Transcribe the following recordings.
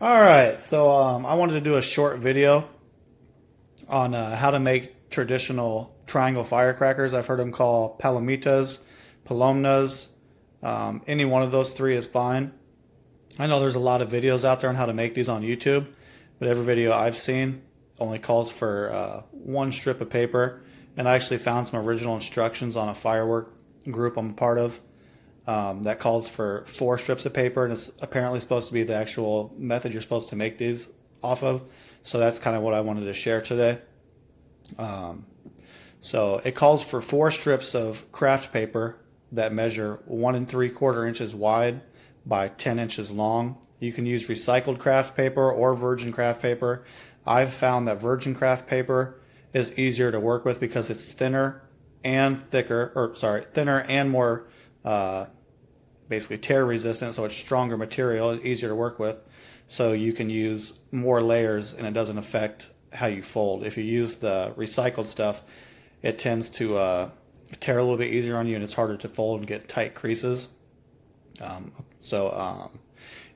All right, so I wanted to do a short video on how to make traditional triangle firecrackers. I've heard them called palomitas, palomnas. Any one of those three is fine. I know there's a lot of videos out there on how to make these on YouTube, but every video I've seen only calls for one strip of paper. And I actually found some original instructions on a firework group I'm a part of that calls for 4 strips of paper, and it's apparently supposed to be the actual method you're supposed to make these off of. So that's kind of what I wanted to share today. So it calls for 4 strips of craft paper that measure 1 3/4 inches wide by 10 inches long. You can use recycled craft paper or virgin craft paper. I've found that virgin craft paper is easier to work with because it's thinner and thinner and more basically tear resistant, so it's stronger material, easier to work with. So you can use more layers and it doesn't affect how you fold. If you use the recycled stuff, it tends to tear a little bit easier on you and it's harder to fold and get tight creases.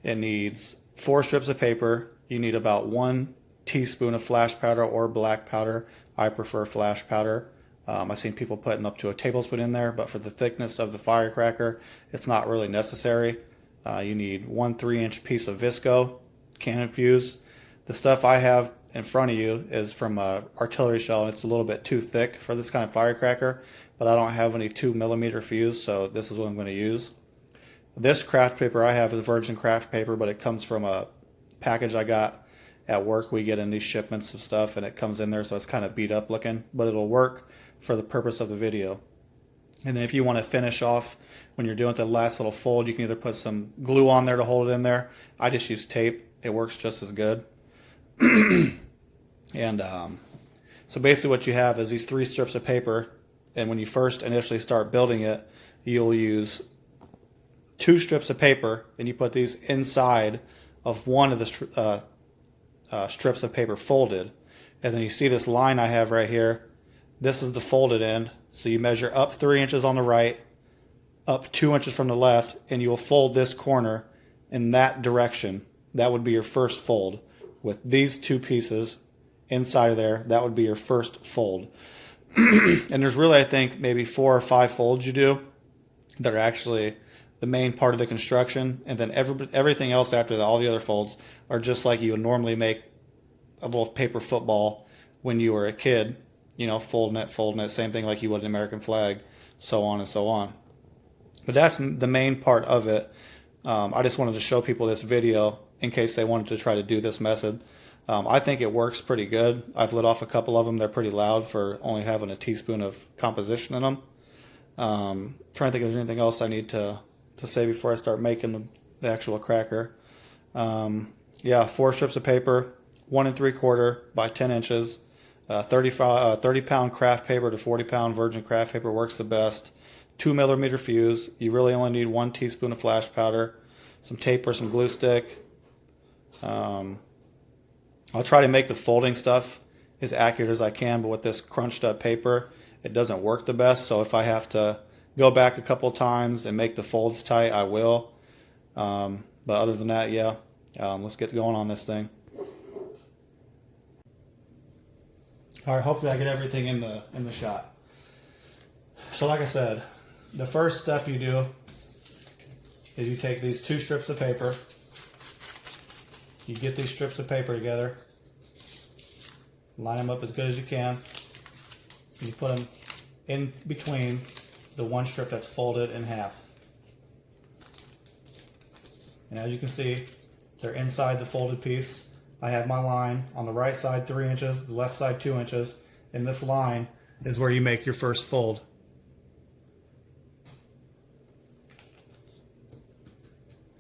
It needs 4 strips of paper. You need about 1 teaspoon of flash powder or black powder. I prefer flash powder. I've seen people putting up to a tablespoon in there, but for the thickness of the firecracker, it's not really necessary. You need 1 3-inch piece of Visco, cannon fuse. The stuff I have in front of you is from an artillery shell, and it's a little bit too thick for this kind of firecracker, but I don't have any 2mm fuse, so this is what I'm going to use. This craft paper I have is virgin craft paper, but it comes from a package I got at work. We get in these shipments of stuff, and it comes in there, so it's kind of beat up looking, but it'll work for the purpose of the video. And then if you want to finish off when you're doing the last little fold, you can either put some glue on there to hold it in there. I just use tape. It works just as good. And so basically what you have is these 3 strips of paper, and when you first initially start building it, you'll use 2 strips of paper, and you put these inside of one of the strips of paper folded. And then you see this line I have right here. This is the folded end. So you measure up 3 inches on the right, up 2 inches from the left, and you will fold this corner in that direction. That would be your first fold. With these 2 pieces inside of there, that would be your first fold. And there's really, I think, maybe 4 or 5 folds you do that are actually the main part of the construction. And then everything else after that, all the other folds, are just like you would normally make a little paper football when you were a kid. You know, folding it, same thing like you would an American flag, so on and so on. But that's the main part of it. I just wanted to show people this video in case they wanted to try to do this method. I think it works pretty good. I've lit off a couple of them. They're pretty loud for only having a teaspoon of composition in them. Trying to think if there's anything else I need to say before I start making the actual cracker. Yeah, 4 strips of paper, 1 3/4 by 10 inches. 30-pound craft paper to 40-pound virgin craft paper works the best. 2mm fuse. You really only need 1 teaspoon of flash powder, some tape or some glue stick. I'll try to make the folding stuff as accurate as I can, but with this crunched up paper, it doesn't work the best. So if I have to go back a couple times and make the folds tight, I will. But other than that, yeah, let's get going on this thing. All right, hopefully I get everything in the shot. So like I said, the first step you do is you take these 2 strips of paper. You get these strips of paper together, line them up as good as you can, and you put them in between the 1 strip that's folded in half. And as you can see, they're inside the folded piece. I have my line on the right side 3 inches, the left side 2 inches, and this line is where you make your first fold.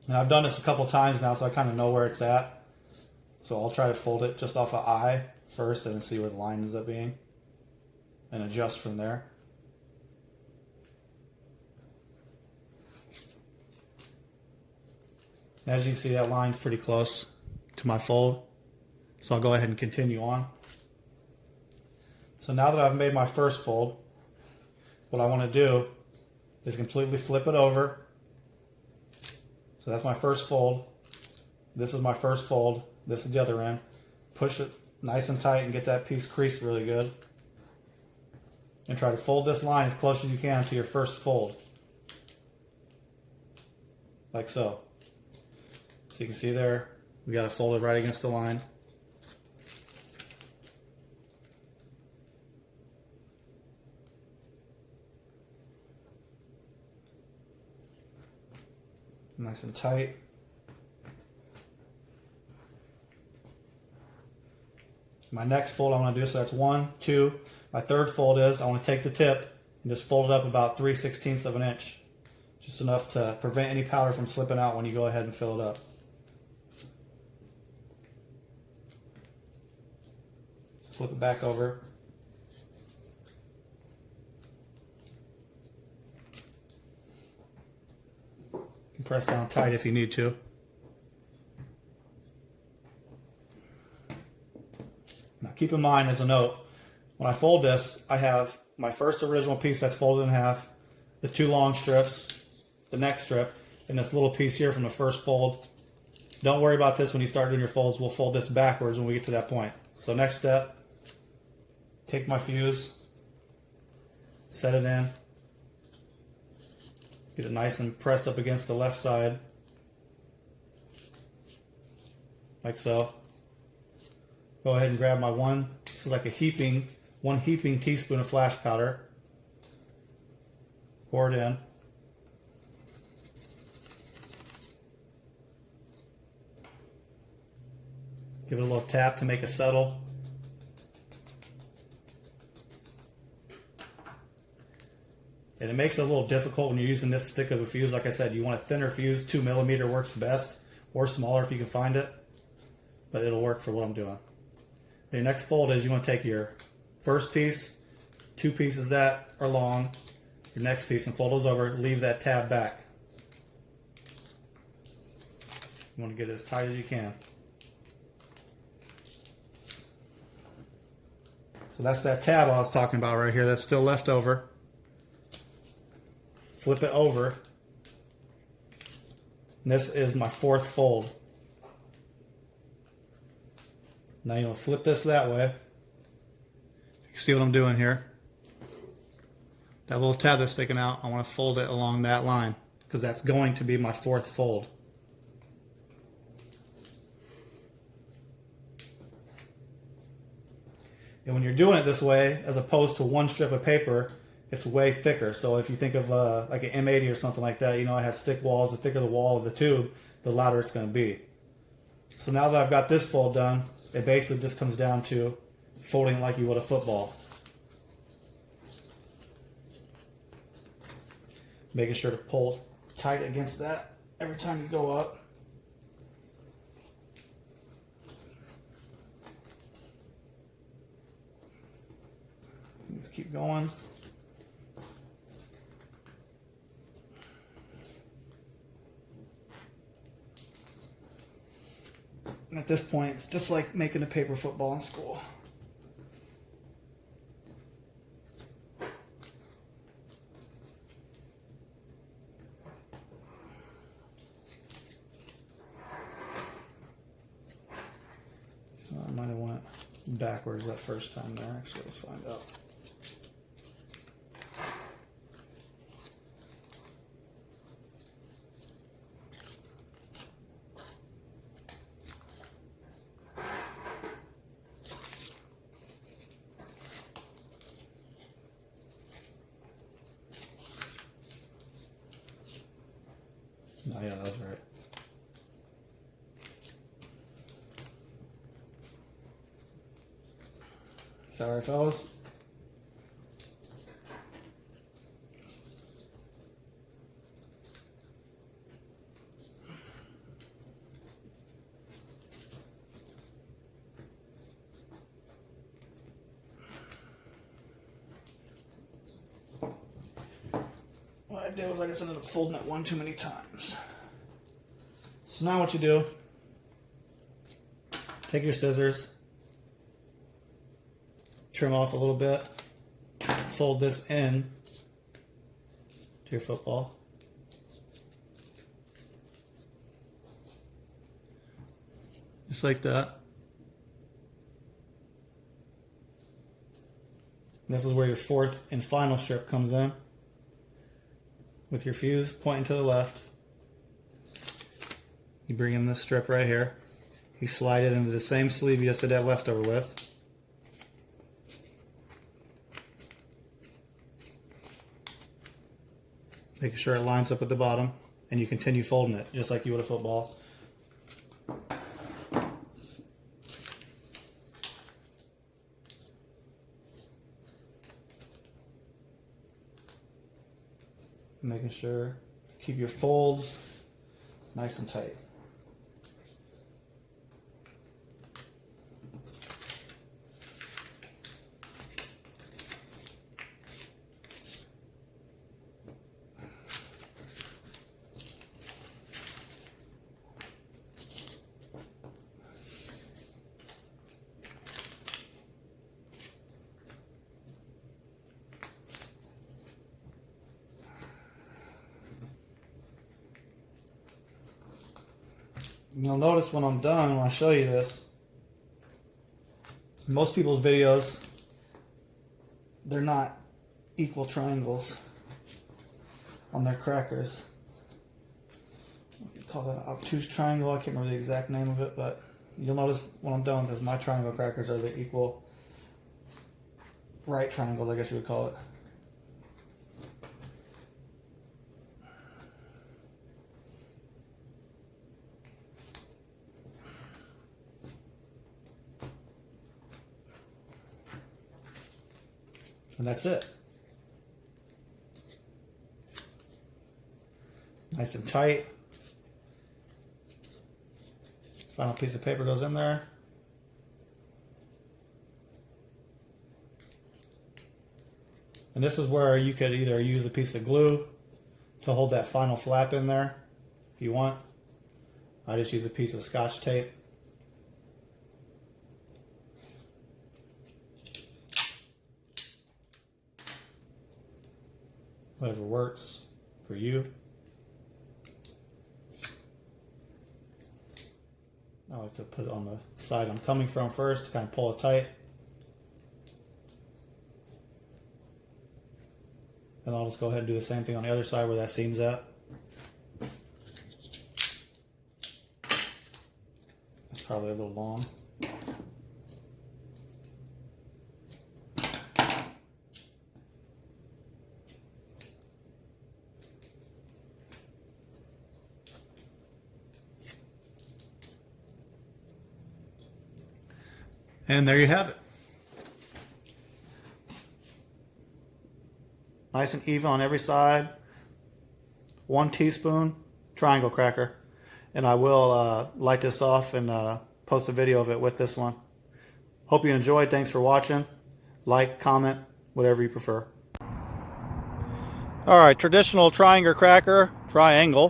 And I've done this a couple times now, so I kind of know where it's at. So I'll try to fold it just off of eye first and see where the line ends up being, and adjust from there. And as you can see, that line's pretty close to my fold. So I'll go ahead and continue on. So now that I've made my first fold, what I want to do is completely flip it over. So that's my first fold. This is my first fold. This is the other end. Push it nice and tight and get that piece creased really good. And try to fold this line as close as you can to your first fold. Like so. So you can see there, we got it folded right against the line. Nice and tight. My next fold I want to do, so that's 1, 2. My third fold is I want to take the tip and just fold it up about 3/16 of an inch. Just enough to prevent any powder from slipping out when you go ahead and fill it up. Flip it back over. You can press down tight if you need to. Now keep in mind as a note, when I fold this, I have my first original piece that's folded in half, the 2 long strips, the next strip, and this little piece here from the first fold. Don't worry about this when you start doing your folds. We'll fold this backwards when we get to that point. So next step, take my fuse, set it in, get it nice and pressed up against the left side, like so. Go ahead and grab my this is like one heaping teaspoon of flash powder. Pour it in. Give it a little tap to make it settle. And it makes it a little difficult when you're using this thick of a fuse. Like I said, you want a thinner fuse. 2 millimeter works best, or smaller if you can find it. But it'll work for what I'm doing. The next fold is you want to take your first piece, 2 pieces that are long, your next piece, and fold those over. Leave that tab back. You want to get it as tight as you can. So that's that tab I was talking about right here that's still left over. Flip it over. And this is my 4th fold. Now you want to flip this that way. You can see what I'm doing here. That little tab that's sticking out, I want to fold it along that line because that's going to be my 4th fold. And when you're doing it this way, as opposed to 1 strip of paper, it's way thicker. So if you think of like an M80 or something like that, you know, it has thick walls. The thicker the wall of the tube, the louder it's going to be. So now that I've got this fold done, it basically just comes down to folding it like you would a football. Making sure to pull tight against that every time you go up. Let's keep going. And at this point, it's just like making a paper football in school. I might have went backwards that first time there. Actually, let's find out. Oh yeah, that was right. Sorry, fellas. What I did was I just ended up folding it one too many times. So now what you do, take your scissors, trim off a little bit, fold this in to your football. just like that. This is where your fourth and final strip comes in, with your fuse pointing to the left. You bring in this strip right here. You slide it into the same sleeve you just did that leftover with. Making sure it lines up at the bottom, and you continue folding it just like you would a football. Making sure keep your folds nice and tight. You'll notice when I'm done, when I show you this, most people's videos, they're not equal triangles on their crackers. You call that an obtuse triangle, I can't remember the exact name of it, but you'll notice when I'm done with this, my triangle crackers are the equal right triangles, I guess you would call it. And that's it. Nice and tight. Final piece of paper goes in there. And this is where you could either use a piece of glue to hold that final flap in there if you want. I just use a piece of Scotch tape. Whatever works for you. I like to put it on the side I'm coming from first to kind of pull it tight. Then I'll just go ahead and do the same thing on the other side where that seam's at. That's probably a little long. And there you have it. Nice and even on every side. 1 teaspoon triangle cracker. And I will light this off and post a video of it with this one. Hope you enjoyed. Thanks for watching. Like, comment, whatever you prefer. Alright, traditional triangle cracker, triangle.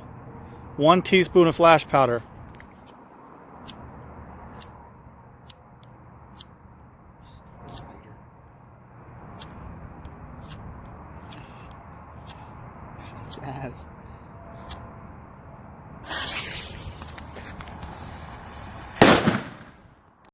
1 teaspoon of flash powder. Yes.